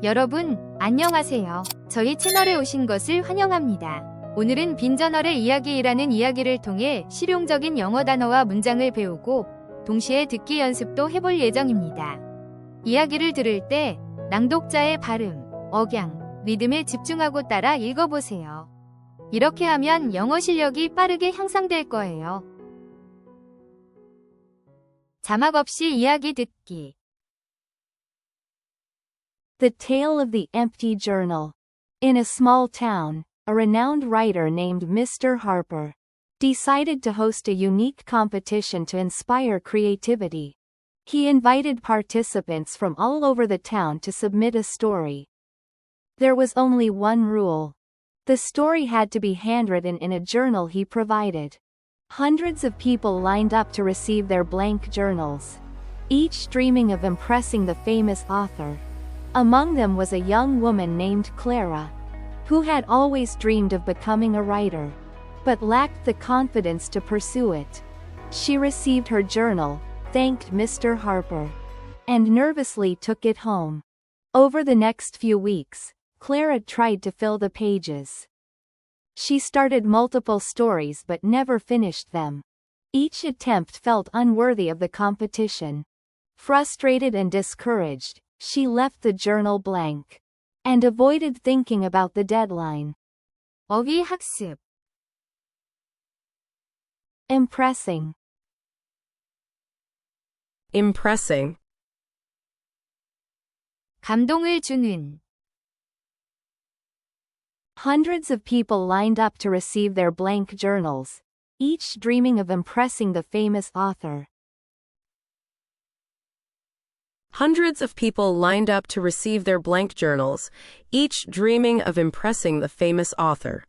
여러분, 안녕하세요. 저희 채널에 오신 것을 환영합니다. 오늘은 빈저널의 이야기라는 이야기를 통해 실용적인 영어 단어와 문장을 배우고 동시에 듣기 연습도 해볼 예정입니다. 이야기를 들을 때 낭독자의 발음, 억양, 리듬에 집중하고 따라 읽어보세요. 이렇게 하면 영어 실력이 빠르게 향상될 거예요. 자막 없이 이야기 듣기. The Tale of the Empty Journal. In a small town, a renowned writer named Mr. Harper decided to host a unique competition to inspire creativity. He invited participants from all over the town to submit a story. There was only one rule. The story had to be handwritten in a journal he provided. Hundreds of people lined up to receive their blank journals, each dreaming of impressing the famous author. Among them was a young woman named Clara, who had always dreamed of becoming a writer, but lacked the confidence to pursue it. She received her journal, thanked Mr. Harper, and nervously took it home. Over the next few weeks, Clara tried to fill the pages. She started multiple stories but never finished them. Each attempt felt unworthy of the competition. Frustrated and discouraged, she left the journal blank and avoided thinking about the deadline. 어휘 학습. Impressing. Impressing. 감동을 주는. Hundreds of people lined up to receive their blank journals, each dreaming of impressing the famous author. Hundreds of people lined up to receive their blank journals, each dreaming of impressing the famous author.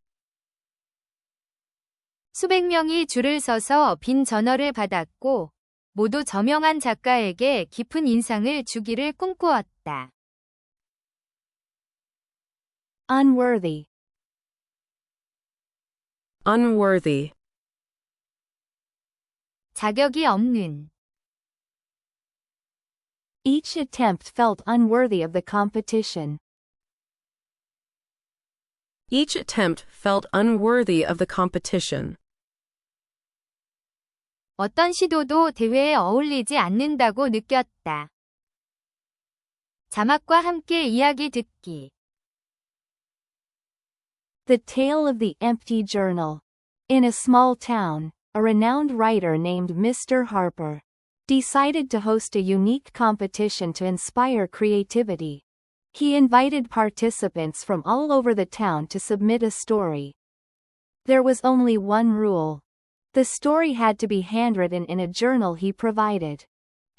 수백 명이 줄을 서서 빈 저널을 받았고 모두 저명한 작가에게 깊은 인상을 주기를 꿈꾸었다. Unworthy. Unworthy. 자격이 없는. Each attempt felt unworthy of the competition. Each attempt felt unworthy of the competition. 어떤 시도도 대회에 어울리지 않는다고 느꼈다. 자막과 함께 이야기 듣기. The Tale of the Empty Journal. In a small town, a renowned writer named Mr. Harper decided to host a unique competition to inspire creativity. He invited participants from all over the town to submit a story. There was only one rule. The story had to be handwritten in a journal he provided.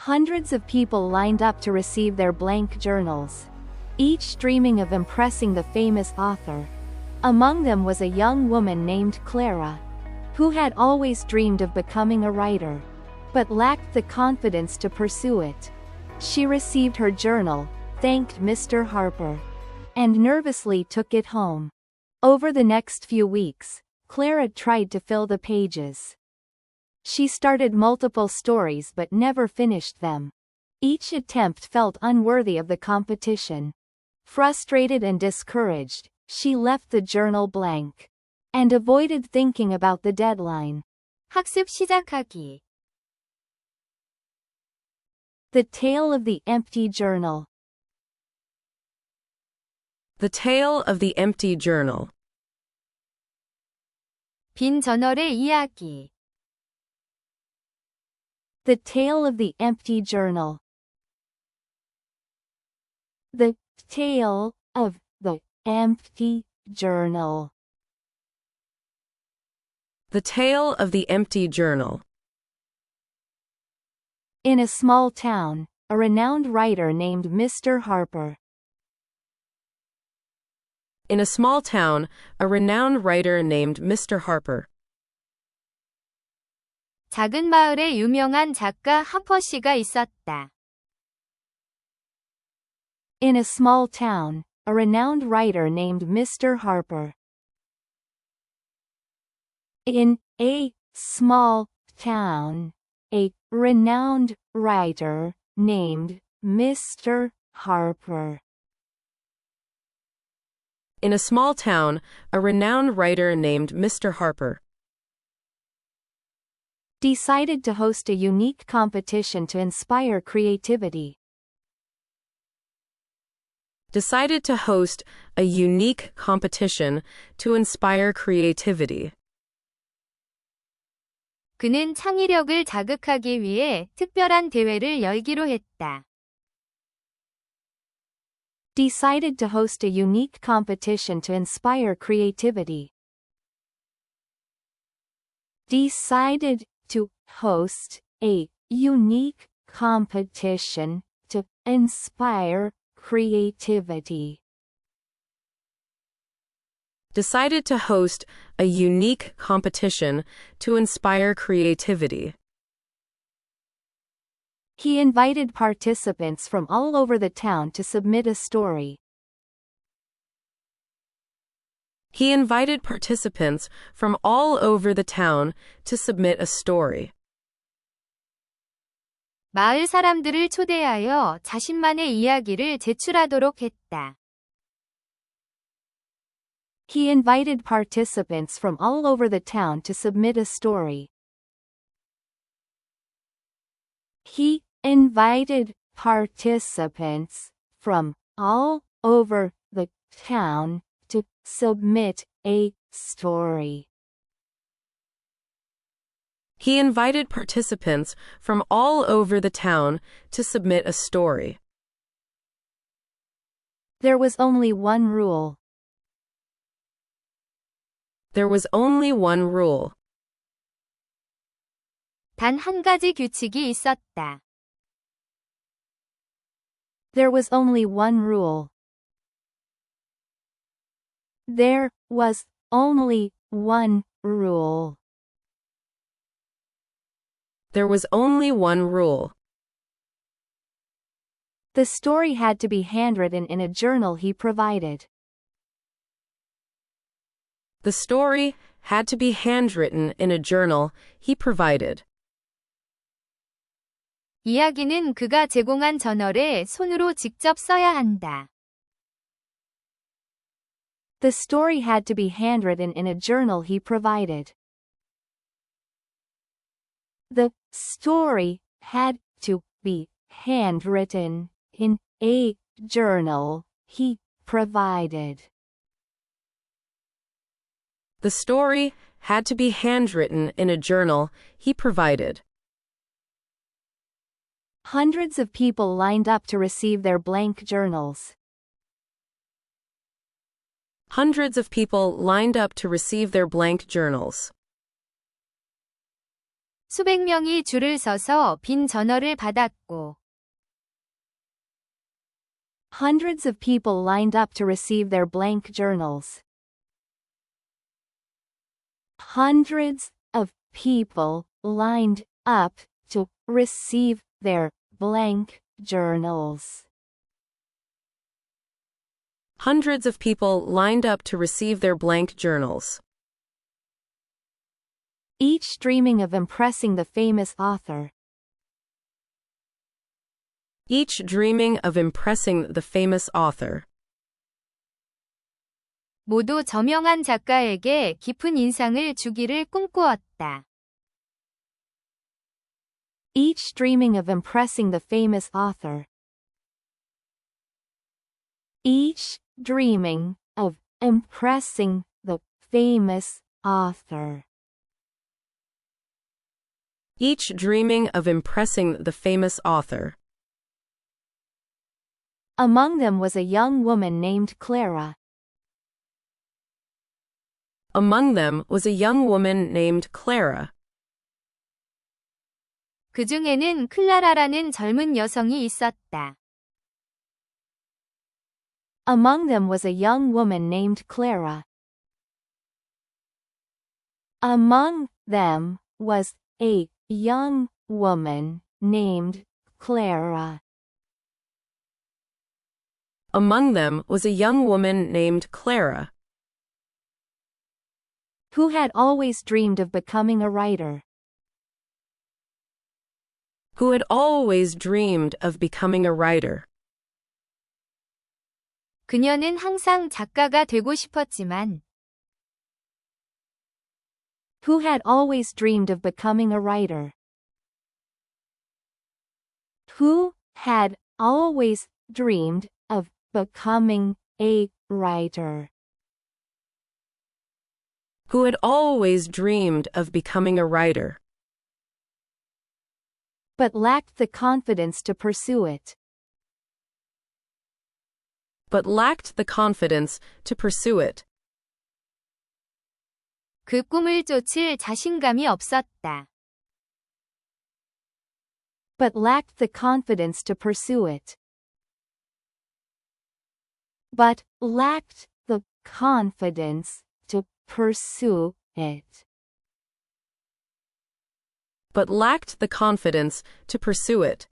Hundreds of people lined up to receive their blank journals, each dreaming of impressing the famous author. Among them was a young woman named Clara, who had always dreamed of becoming a writer, but lacked the confidence to pursue it. She received her journal, thanked Mr. Harper, and nervously took it home. Over the next few weeks, Clara tried to fill the pages. She started multiple stories but never finished them. Each attempt felt unworthy of the competition. Frustrated and discouraged, she left the journal blank and avoided thinking about the deadline. 학습 시작하기. The Tale of the Empty Journal. The Tale of the Empty Journal. 빈 저널의 이야기. The Tale of the Empty Journal. The Tale of the Empty Journal. The Tale of the Empty Journal. In a small town, a renowned writer named Mr. Harper In a small town, a renowned writer named Mr. Harper 작은 마을에 유명한 작가 하퍼 씨가 있었다. In a small town, a renowned writer named Mr. Harper. In a small town, a renowned writer named Mr. Harper In a small town, a renowned writer named Mr. Harper decided to host a unique competition to inspire creativity. decided to host a unique competition to inspire creativity. 그는 창의력을 자극하기 위해 특별한 대회를 열기로 했다. Decided to host a unique competition to inspire creativity. Decided to host a unique competition to inspire creativity. Decided to host a unique competition to inspire creativity. He invited participants from all over the town to submit a story. He invited participants from all over the town to submit a story. 마을 사람들을 초대하여 자신만의 이야기를 제출하도록 했다. He invited participants from all over the town to submit a story. He invited participants from all over the town to submit a story. He invited participants from all over the town to submit a story. There was only one rule. There was only one rule. 단 한 가지 규칙이 있었다. There was only one rule. There was only one rule. There was only one rule. The story had to be handwritten in a journal he provided. The story had to be handwritten in a journal he provided. 이야기는 그가 제공한 저널에 손으로 직접 써야 한다. The story had to be handwritten in a journal he provided. The story had to be handwritten in a journal he provided. The story had to be handwritten in a journal he provided. Hundreds of people lined up to receive their blank journals. Hundreds of people lined up to receive their blank journals. 수백 명이 줄을 서서 빈 저널을 받았고 Hundreds of people lined up to receive their blank journals. Hundreds of people lined up to receive their blank journals. Hundreds of people lined up to receive their blank journals. Each dreaming of impressing the famous author. Each dreaming of impressing the famous author. 모두 저명한 작가에게 깊은 인상을 주기를 꿈꾸었다. Each dreaming of impressing the famous author. Each dreaming of impressing the famous author. Each dreaming of impressing the famous author. Among them was a young woman named Clara. Among them was a young woman named Clara. 그 중에는 클라라라는 젊은 여성이 있었다. Among them was a young woman named Clara. Among them was a young woman named Clara. Among them was a young woman named Clara, who had always dreamed of becoming a writer. who had always dreamed of becoming a writer. 그녀는 항상 작가가 되고 싶었지만 Who had always dreamed of becoming a writer. Who had always dreamed of becoming a writer. Who had always dreamed of becoming a writer, But lacked the confidence to pursue it. but lacked the confidence to pursue it. 그 꿈을 쫓을 자신감이 없었다. But lacked the confidence to pursue it. But lacked the confidence to pursue it. But lacked the confidence to pursue it.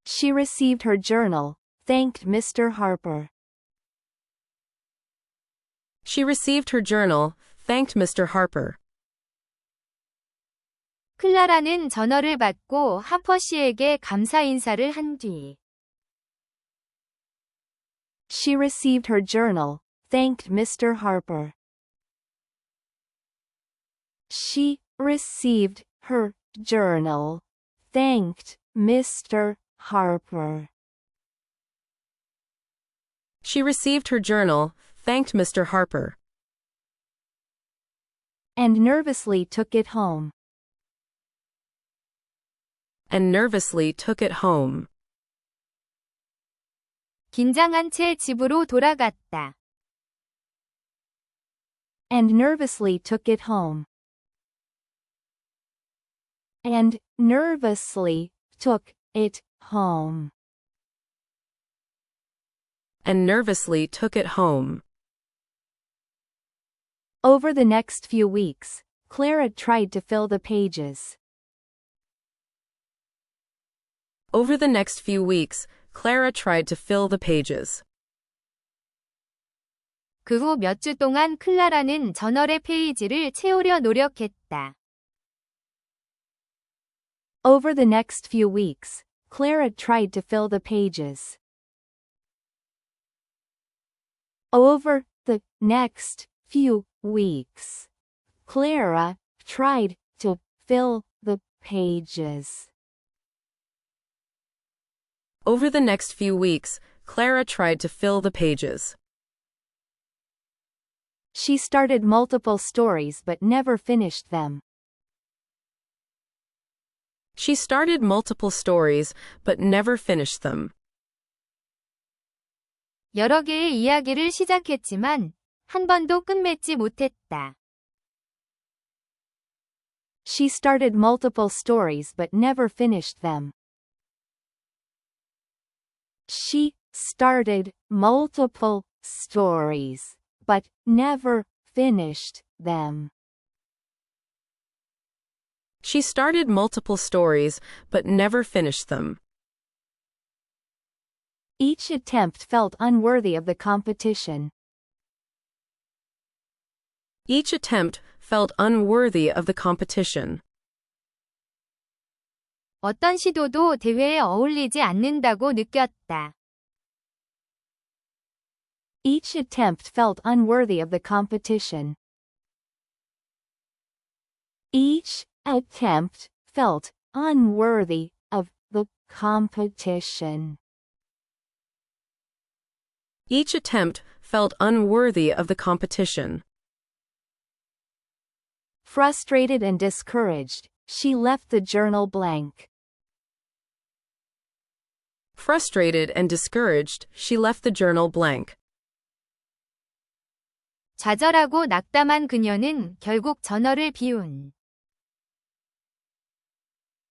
She received her journal, thanked Mr. Harper. She received her journal, thanked Mr. Harper. 클라라는 전어를 받고 하퍼 씨에게 감사 인사를 한 뒤 She received her journal, thanked Mr. Harper. She received her journal, thanked Mr. Harper. She received her journal, thanked Mr. Harper. And nervously took it home. And nervously took it home. 긴장한 채 집으로 돌아갔다. And nervously took it home. And nervously took it home. And nervously took it home. Over the next few weeks, Clara tried to fill the pages. Over the next few weeks, Clara tried to fill the pages. 그 후 몇 주 동안 클라라는 저널의 페이지를 채우려 노력했다. Over the next few weeks, Clara tried to fill the pages. Over the next few weeks, Clara tried to fill the pages. Over the next few weeks, Clara tried to fill the pages. She started multiple stories but never finished them. She started multiple stories, but never finished them. 여러 개의 이야기를 시작했지만 한 번도 끝맺지 못했다. She started multiple stories but never finished them. She started multiple stories but never finished them. She started multiple stories, but never finished them. Each attempt felt unworthy of the competition. Each attempt felt unworthy of the competition. 어떤 시도도 대회에 어울리지 않는다고 느꼈다. Each attempt felt unworthy of the competition. Each attempt felt unworthy of the competition. Each attempt felt unworthy of the competition. Frustrated and discouraged, she left the journal blank. Frustrated and discouraged, she left the journal blank. 좌절하고 낙담한 그녀는 결국 저널을 비운.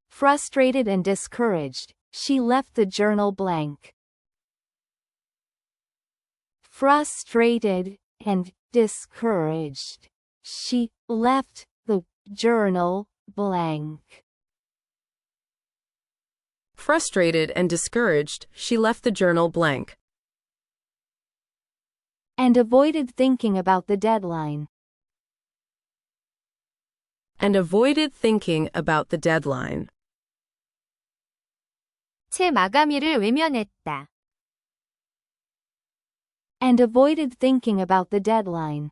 Frustrated and discouraged, she left the journal blank. Frustrated and discouraged, she left the journal blank. Frustrated and discouraged, she left the journal blank. And avoided thinking about the deadline. And avoided thinking about the deadline. 채 마감일을 외면했다. and avoided thinking about the deadline.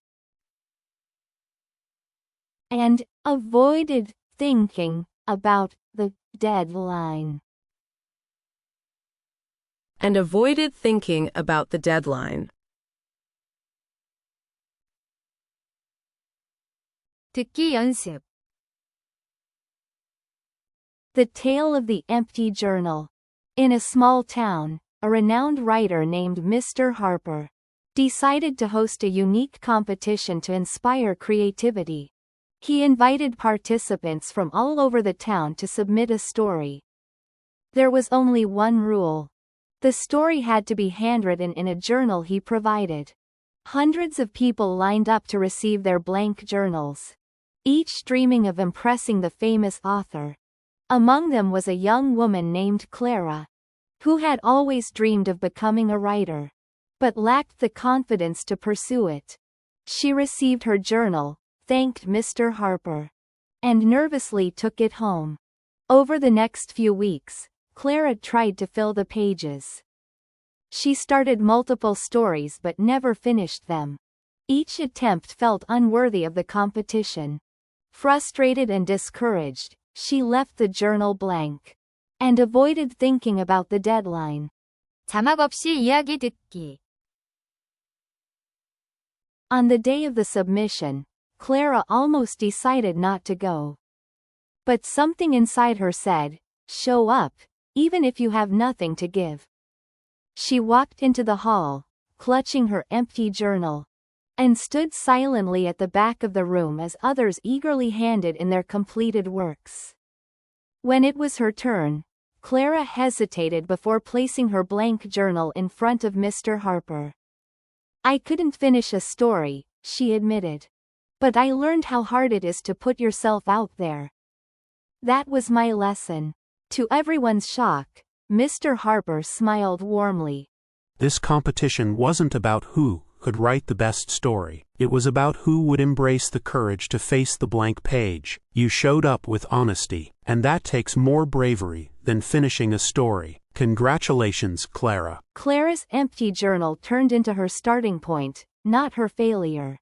And avoided thinking about the deadline. And avoided thinking about the deadline. 듣기 연습. The Tale of the Empty Journal. In a small town, a renowned writer named Mr. Harper decided to host a unique competition to inspire creativity. He invited participants from all over the town to submit a story. There was only one rule. The story had to be handwritten in a journal he provided. Hundreds of people lined up to receive their blank journals, each dreaming of impressing the famous author. Among them was a young woman named Clara, who had always dreamed of becoming a writer, but lacked the confidence to pursue it. She received her journal, thanked Mr. Harper, and nervously took it home. Over the next few weeks, Clara tried to fill the pages. She started multiple stories but never finished them. Each attempt felt unworthy of the competition. Frustrated and discouraged, she left the journal blank and avoided thinking about the deadline. 자막 없이 이야기 듣기. On the day of the submission, Clara almost decided not to go. But something inside her said, "Show up, even if you have nothing to give." She walked into the hall, clutching her empty journal, and stood silently at the back of the room as others eagerly handed in their completed works. When it was her turn, Clara hesitated before placing her blank journal in front of Mr. Harper. "I couldn't finish a story," she admitted. "But I learned how hard it is to put yourself out there. That was my lesson." To everyone's shock, Mr. Harper smiled warmly. This competition wasn't about who could write the best story. It was about who would embrace the courage to face the blank page. You showed up with honesty, and that takes more bravery than finishing a story. Congratulations, Clara. Clara's empty journal turned into her starting point, not her failure.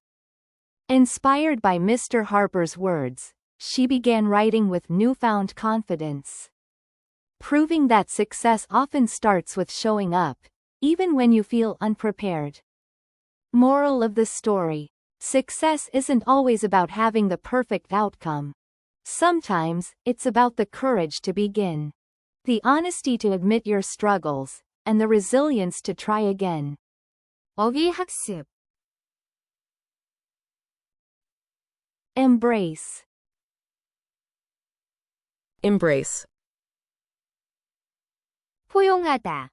Inspired by Mr. Harper's words, she began writing with newfound confidence, proving that success often starts with showing up, even when you feel unprepared. Moral of the story: success isn't always about having the perfect outcome. Sometimes, it's about the courage to begin, the honesty to admit your struggles, and the resilience to try again. 어휘 학습. Embrace. Embrace. 포용하다.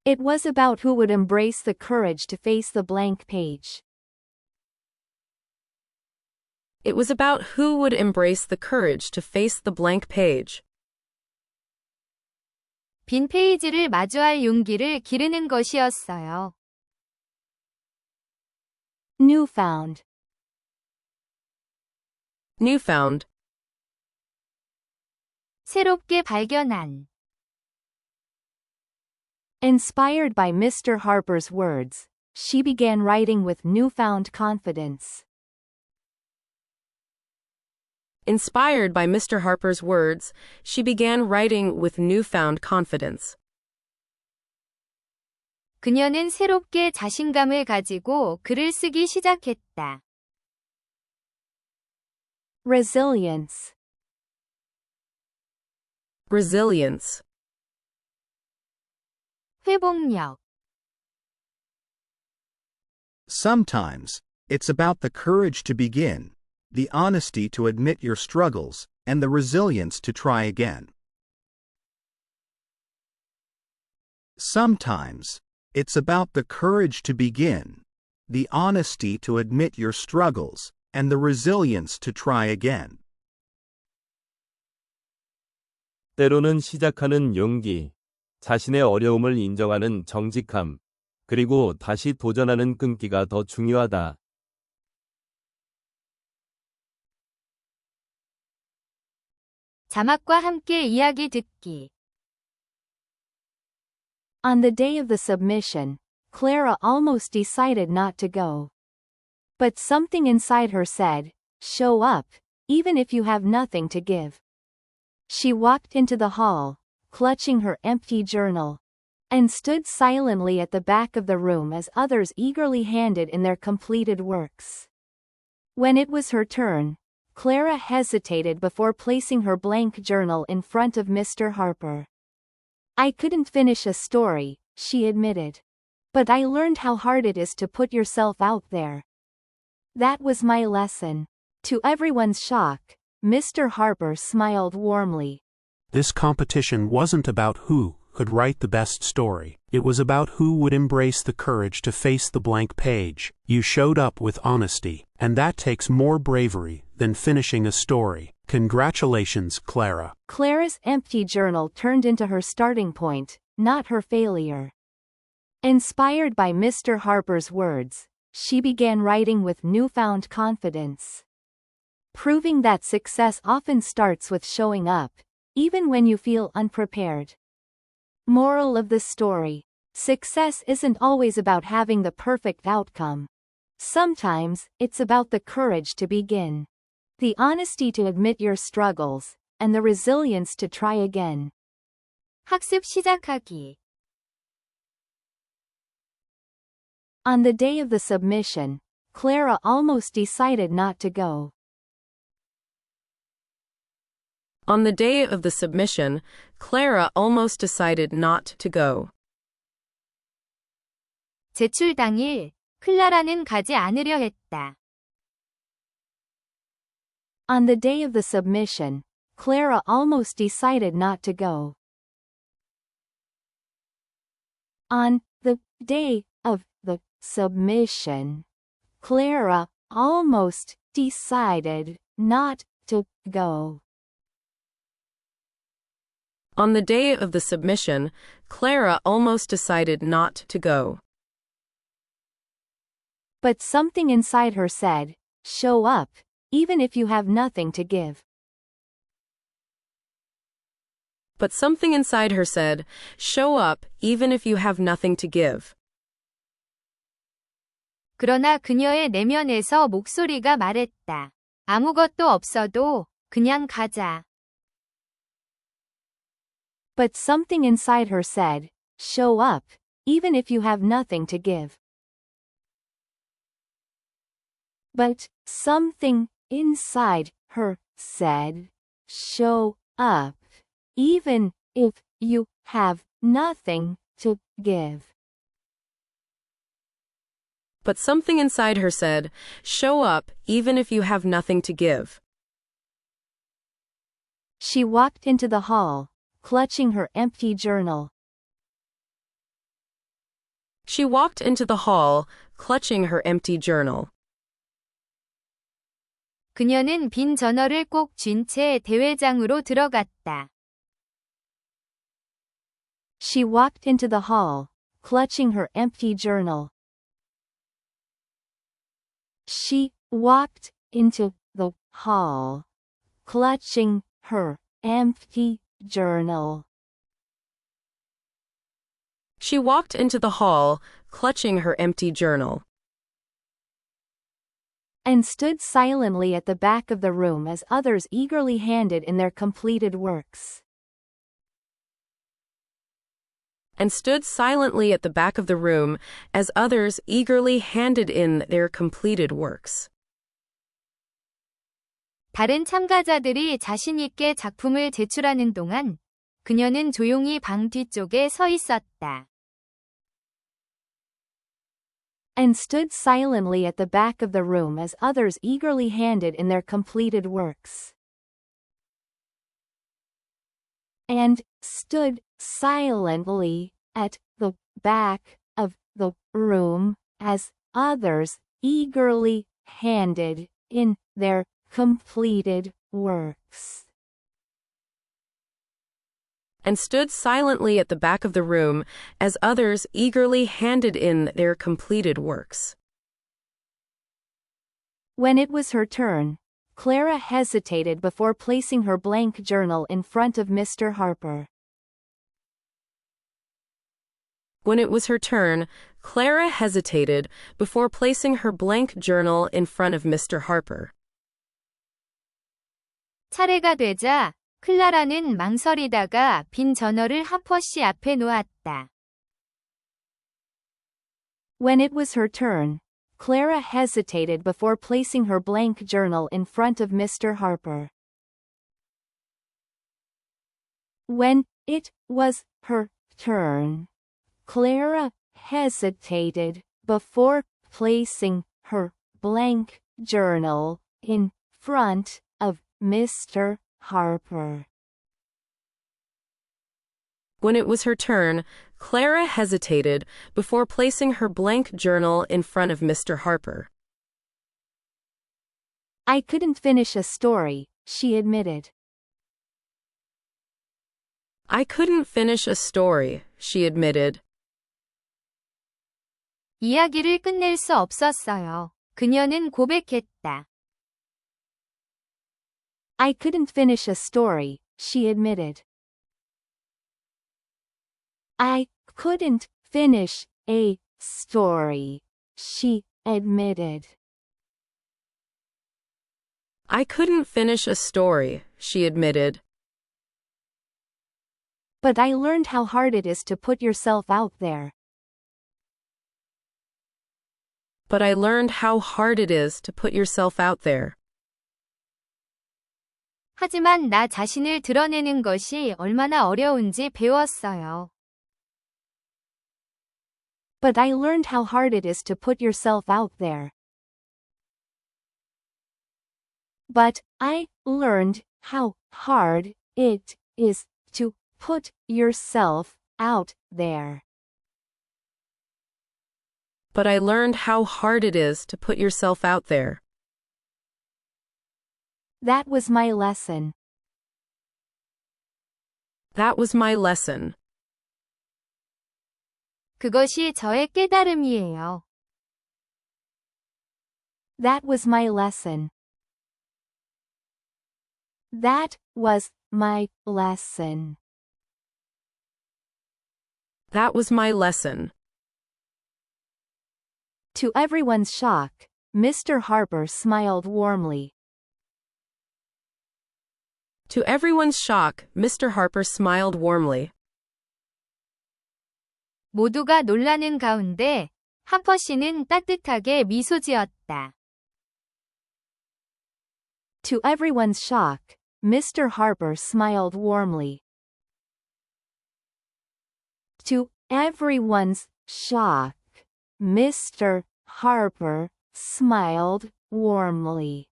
It was about who would embrace the courage to face the blank page. It was about who would embrace the courage to face the blank page. 빈 페이지를 마주할 용기를 기르는 것이었어요. Newfound. Newfound. 새롭게 발견한. Inspired by Mr. Harper's words, she began writing with newfound confidence. Inspired by Mr. Harper's words, she began writing with newfound confidence. 그녀는 새롭게 자신감을 가지고 글을 쓰기 시작했다. Resilience. Resilience. 회복력. Sometimes, it's about the courage to begin, the honesty to admit your struggles, and the resilience to try again. Sometimes, it's about the courage to begin, the honesty to admit your struggles, and the resilience to try again. 때로는 시작하는 용기, 자신의 어려움을 인정하는 정직함, 그리고 다시 도전하는 끈기가 더 중요하다. 자막과 함께 이야기 듣기. On the day of the submission, Clara almost decided not to go. But something inside her said, "Show up, even if you have nothing to give." She walked into the hall, clutching her empty journal, and stood silently at the back of the room as others eagerly handed in their completed works. When it was her turn, Clara hesitated before placing her blank journal in front of Mr. Harper. "I couldn't finish a story," she admitted. "But I learned how hard it is to put yourself out there. That was my lesson." To everyone's shock, Mr. Harper smiled warmly. This competition wasn't about who could write the best story. It was about who would embrace the courage to face the blank page. You showed up with honesty, and that takes more bravery than finishing a story. Congratulations, Clara. Clara's empty journal turned into her starting point, not her failure. Inspired by Mr. Harper's words, she began writing with newfound confidence. Proving that success often starts with showing up, even when you feel unprepared. Moral of the story: success isn't always about having the perfect outcome. Sometimes, it's about the courage to begin, the honesty to admit your struggles, and the resilience to try again. 학습 시작하기. On the day of the submission, Clara almost decided not to go. On the day of the submission, Clara almost decided not to go. 제출 당일, 클라라는 가지 않으려 했다. On the day of the submission, Clara almost decided not to go. On the day of the submission, Clara almost decided not to go. On the day of the submission, Clara almost decided not to go. But something inside her said, "Show up, even if you have nothing to give." But something inside her said, "Show up, even if you have nothing to give." 그러나 그녀의 내면에서 목소리가 말했다. 아무것도 없어도 그냥 가자. But something inside her said, "Show up, even if you have nothing to give." But something inside her said, "Show up, even if you have nothing to give." But something inside her said, "Show up, even if you have nothing to give." She walked into the hall, clutching her empty journal. She walked into the hall, clutching her empty journal. 그녀는 빈 저널을 꼭 쥔 채 대회장으로 들어갔다. She walked into the hall, clutching her empty journal. She walked into the hall, clutching her empty journal. She walked into the hall, clutching her empty journal. And stood silently at the back of the room as others eagerly handed in their completed works. And stood silently at the back of the room as others eagerly handed in their completed works. 다른 참가자들이 자신 있게 작품을 제출하는 동안 그녀는 조용히 방 뒤쪽에 서 있었다. And stood silently at the back of the room as others eagerly handed in their completed works. And stood silently at the back of the room as others eagerly handed in their completed works. And stood silently at the back of the room as others eagerly handed in their completed works. When it was her turn, Clara hesitated before placing her blank journal in front of Mr. Harper. When it was her turn, Clara hesitated before placing her blank journal in front of Mr. Harper. 차례가 되자 클라라는 망설이다가 빈 저널을 하퍼 씨 앞에 놓았다. When it was her turn, Clara hesitated before placing her blank journal in front of Mr. Harper. When it was her turn, Clara hesitated before placing her blank journal in front of Mr. Harper. When it was her turn, Clara hesitated before placing her blank journal in front of Mr. Harper. I couldn't finish a story, she admitted. I couldn't finish a story, she admitted. 이야기를 끝낼 수 없었어요. 그녀는 고백했다. I couldn't finish a story, she admitted. I couldn't finish a story, she admitted. I couldn't finish a story, she admitted. But I learned how hard it is to put yourself out there. But I learned how hard it is to put yourself out there. 하지만 나 자신을 드러내는 것이 얼마나 어려운지 배웠어요. But I learned how hard it is to put yourself out there. But I learned how hard it is to put yourself out there. But I learned how hard it is to put yourself out there. That was my lesson. That was my lesson. 그것이 저의 깨달음이에요. That was my lesson. That was my lesson. That was my lesson. To everyone's shock, Mr. Harper smiled warmly. To everyone's shock, Mr. Harper smiled warmly. 모두가 놀라는 가운데 하퍼 씨는 따뜻하게 미소 지었다. To everyone's shock, Mr. Harper smiled warmly. To everyone's shock, Mr. Harper smiled warmly.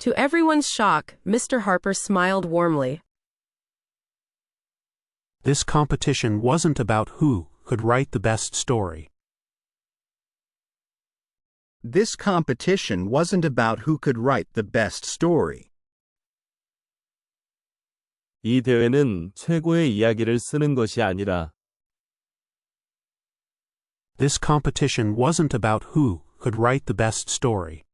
To everyone's shock, Mr. Harper smiled warmly. This competition wasn't about who could write the best story. This competition wasn't about who could write the best story. 이 대회는 최고의 이야기를 쓰는 것이 아니라 This competition wasn't about who could write the best story.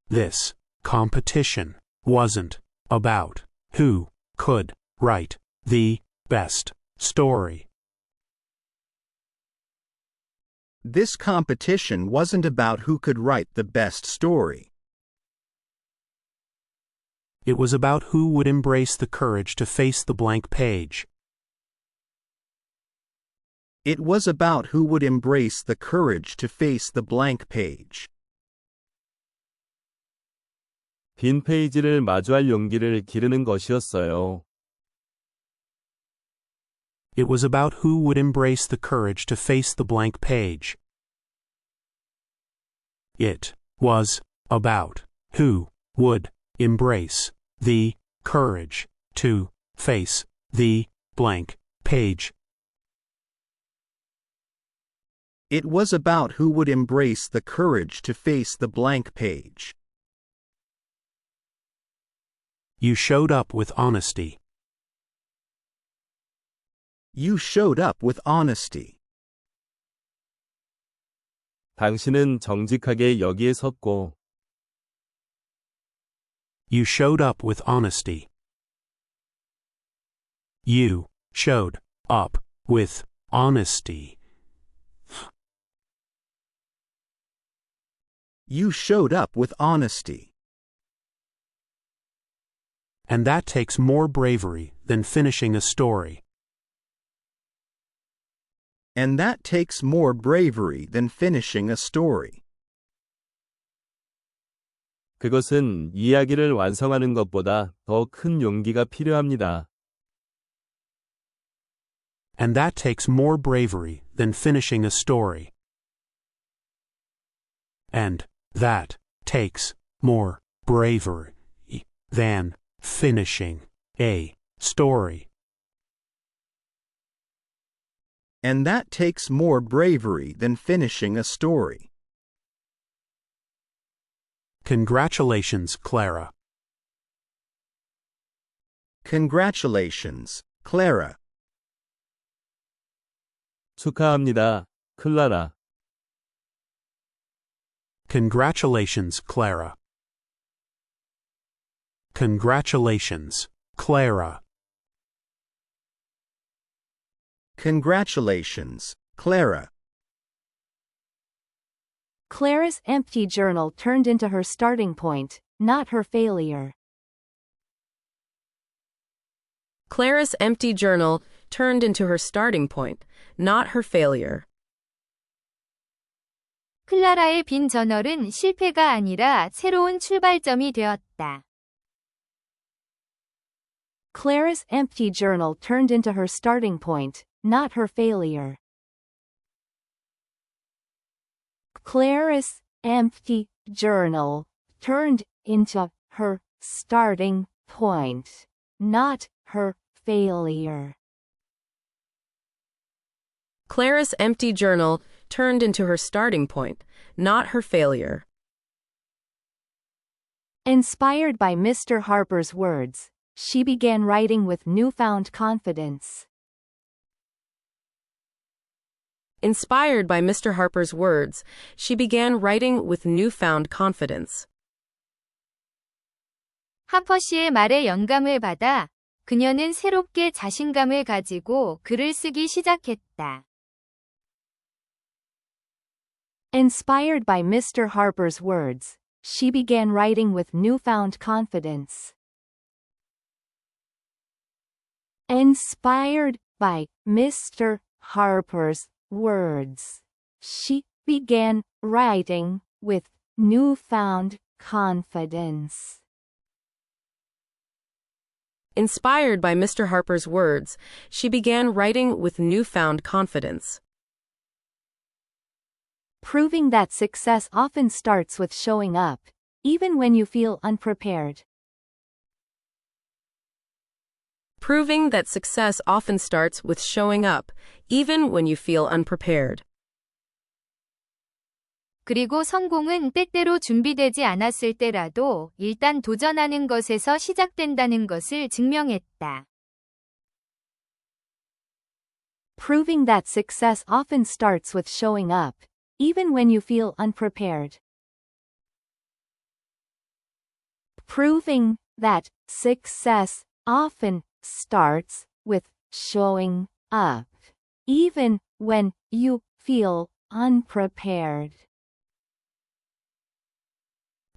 This competition wasn't about who could write the best story. This competition wasn't about who could write the best story. It was about who would embrace the courage to face the blank page. It was about who would embrace the courage to face the blank page. 빈 페이지를 마주할 용기를 기르는 것이었어요. It was about who would embrace the courage to face the blank page. It was about who would embrace the courage to face the blank page. It was about who would embrace the courage to face the blank page. You showed up with honesty. You showed up with honesty. 당신은 정직하게 여기에 섰고 You showed up with honesty. You showed up with honesty. You showed up with honesty. And that takes more bravery than finishing a story. And that takes more bravery than finishing a story. 그것은 이야기를 완성하는 것보다 더 큰 용기가 필요합니다. And that takes more bravery than finishing a story. And that takes more bravery than finishing a story. And that takes more bravery than finishing a story. Congratulations, Clara. Congratulations, Clara. 축하합니다, 클라라. Congratulations, Clara. Congratulations, Clara. Congratulations, Clara. Clara's empty journal turned into her starting point, not her failure. Clara's empty journal turned into her starting point, not her failure. 클라라의 빈 저널은 실패가 아니라 새로운 출발점이 되었다. Clara's empty journal turned into her starting point, not her failure. Clara's empty journal turned into her starting point, not her failure. Clara's empty journal turned into her starting point, not her failure. Inspired by Mr. Harper's words, she began writing with newfound confidence. Inspired by Mr. Harper's words, she began writing with newfound confidence. 하퍼 씨의 말에 영감을 받아 그녀는 새롭게 자신감을 가지고 글을 쓰기 시작했다. Inspired by Mr. Harper's words, she began writing with newfound confidence. Inspired by Mr. Harper's words, she began writing with newfound confidence. Inspired by Mr. Harper's words, she began writing with newfound confidence. Proving that success often starts with showing up, even when you feel unprepared. Proving that success often starts with showing up, even when you feel unprepared. 그리고 성공은 때때로 준비되지 않았을 때라도 일단 도전하는 것에서 시작된다는 것을 증명했다. Proving that success often starts with showing up, even when you feel unprepared. Proving that success often starts with showing up, even when you feel unprepared.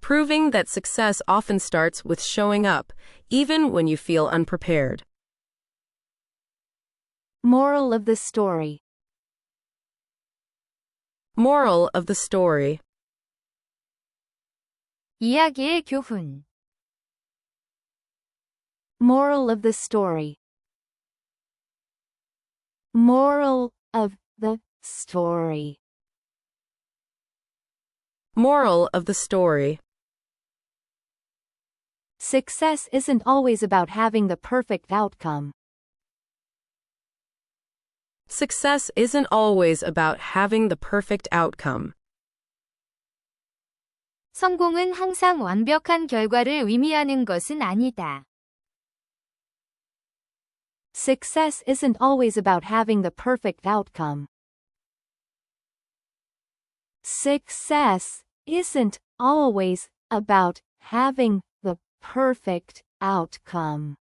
Proving that success often starts with showing up, even when you feel unprepared. Moral of the story. Moral of the story. 이야기의 교훈. Moral of the story. Moral of the story. Moral of the story. Success isn't always about having the perfect outcome. Success isn't always about having the perfect outcome. 성공은 항상 완벽한 결과를 의미하는 것은 아니다. Success isn't always about having the perfect outcome. Success isn't always about having the perfect outcome.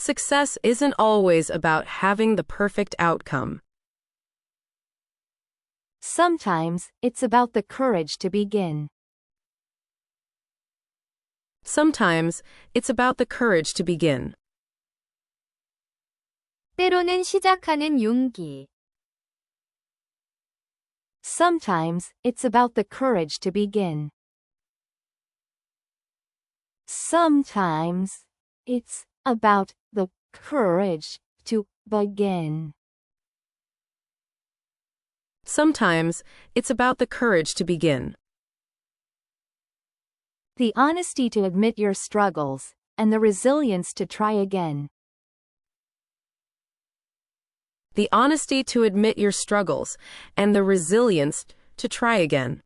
Success isn't always about having the perfect outcome. Sometimes, it's about the courage to begin. Sometimes, it's about the courage to begin. 때로는 시작하는 용기. Sometimes, it's about the courage to begin. Sometimes, it's about the courage to begin. Sometimes, it's about the courage to begin. The honesty to admit your struggles, and the resilience to try again. The honesty to admit your struggles, and the resilience to try again.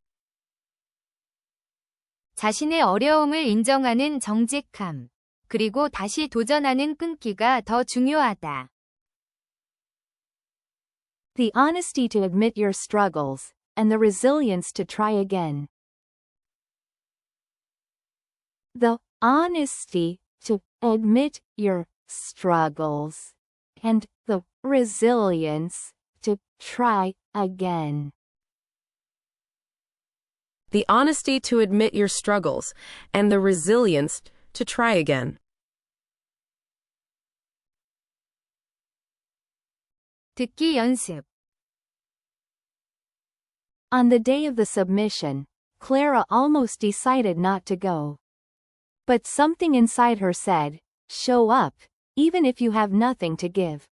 자신의 어려움을 인정하는 정직함. 그리고 다시 도전하는 끈기가 더 중요하다. The honesty to admit your struggles, and the resilience to try again. The honesty to admit your struggles, and the resilience to try again. The honesty to admit your struggles, and the resilience to try again. 듣기 연습. On the day of the submission, Clara almost decided not to go. But something inside her said, "Show up, even if you have nothing to give."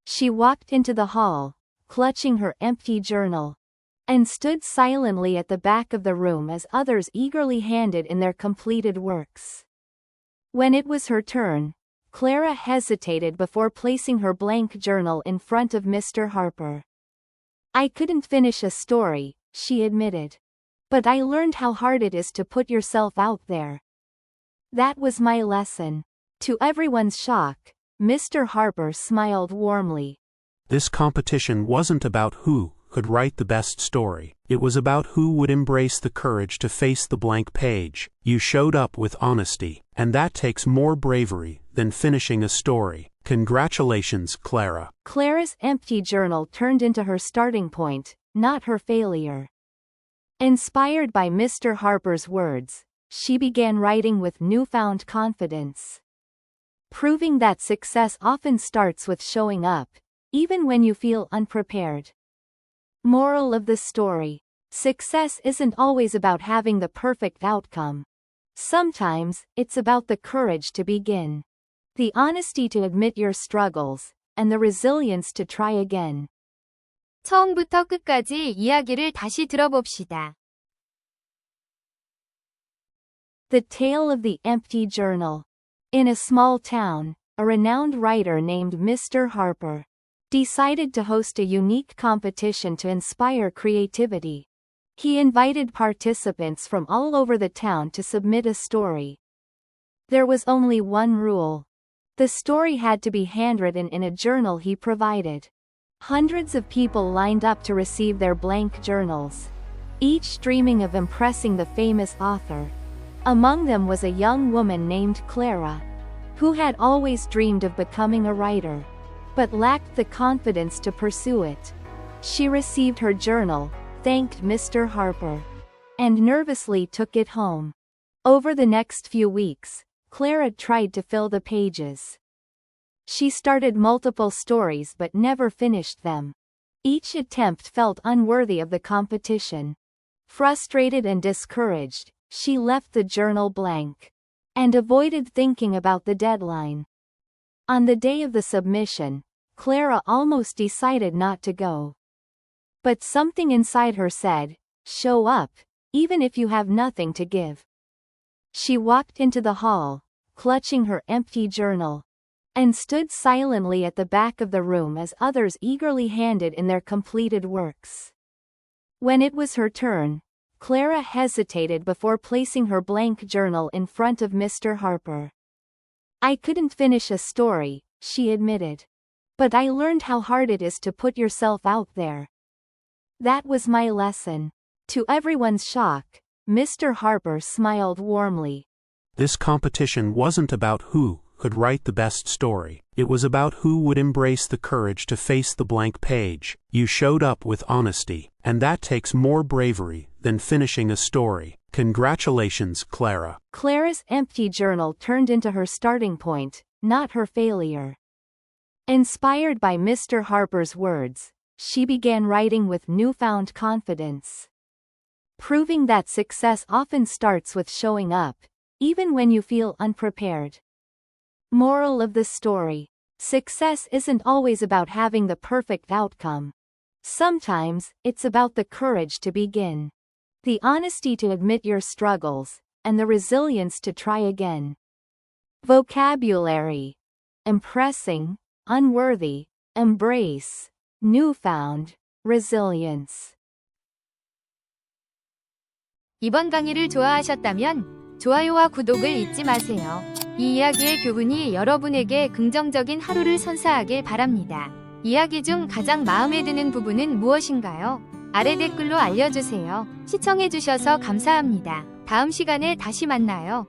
She walked into the hall, clutching her empty journal, and stood silently at the back of the room as others eagerly handed in their completed works. When it was her turn, Clara hesitated before placing her blank journal in front of Mr. Harper. "I couldn't finish a story," she admitted. "But I learned how hard it is to put yourself out there. That was my lesson." To everyone's shock, Mr. Harper smiled warmly. This competition wasn't about who could write the best story. It was about who would embrace the courage to face the blank page. You showed up with honesty, and that takes more bravery than finishing a story. Congratulations, Clara. Clara's empty journal turned into her starting point, not her failure. Inspired by Mr. Harper's words, she began writing with newfound confidence. Proving that success often starts with showing up, even when you feel unprepared. Moral of the story: success isn't always about having the perfect outcome. Sometimes, it's about the courage to begin. The honesty to admit your struggles, and the resilience to try again. 처음부터 끝까지 이야기를 다시 들어봅시다. The Tale of the Empty Journal. In a small town, a renowned writer named Mr. Harper decided to host a unique competition to inspire creativity. He invited participants from all over the town to submit a story. There was only one rule. The story had to be handwritten in a journal he provided. Hundreds of people lined up to receive their blank journals, each dreaming of impressing the famous author. Among them was a young woman named Clara, who had always dreamed of becoming a writer, but lacked the confidence to pursue it. She received her journal, thanked Mr. Harper, and nervously took it home. Over the next few weeks, Clara tried to fill the pages. She started multiple stories but never finished them. Each attempt felt unworthy of the competition. Frustrated and discouraged, she left the journal blank and avoided thinking about the deadline. On the day of the submission, Clara almost decided not to go. But something inside her said, "Show up, even if you have nothing to give." She walked into the hall, clutching her empty journal, and stood silently at the back of the room as others eagerly handed in their completed works. When it was her turn, Clara hesitated before placing her blank journal in front of Mr. Harper. "I couldn't finish a story," she admitted. "But I learned how hard it is to put yourself out there. That was my lesson." To everyone's shock, Mr. Harper smiled warmly. This competition wasn't about who could write the best story. It was about who would embrace the courage to face the blank page. You showed up with honesty, and that takes more bravery than finishing a story. Congratulations, Clara. Clara's empty journal turned into her starting point, not her failure. Inspired by Mr. Harper's words, she began writing with newfound confidence. Proving that success often starts with showing up, even when you feel unprepared. Moral of the story: success isn't always about having the perfect outcome. Sometimes, it's about the courage to begin, the honesty to admit your struggles, and the resilience to try again. Vocabulary: impressing, unworthy, embrace, newfound, resilience. 이번 강의를 좋아하셨다면 좋아요와 구독을 잊지 마세요. 이 이야기의 교훈이 여러분에게 긍정적인 하루를 선사하길 바랍니다. 이야기 중 가장 마음에 드는 부분은 무엇인가요? 아래 댓글로 알려주세요. 시청해주셔서 감사합니다. 다음 시간에 다시 만나요.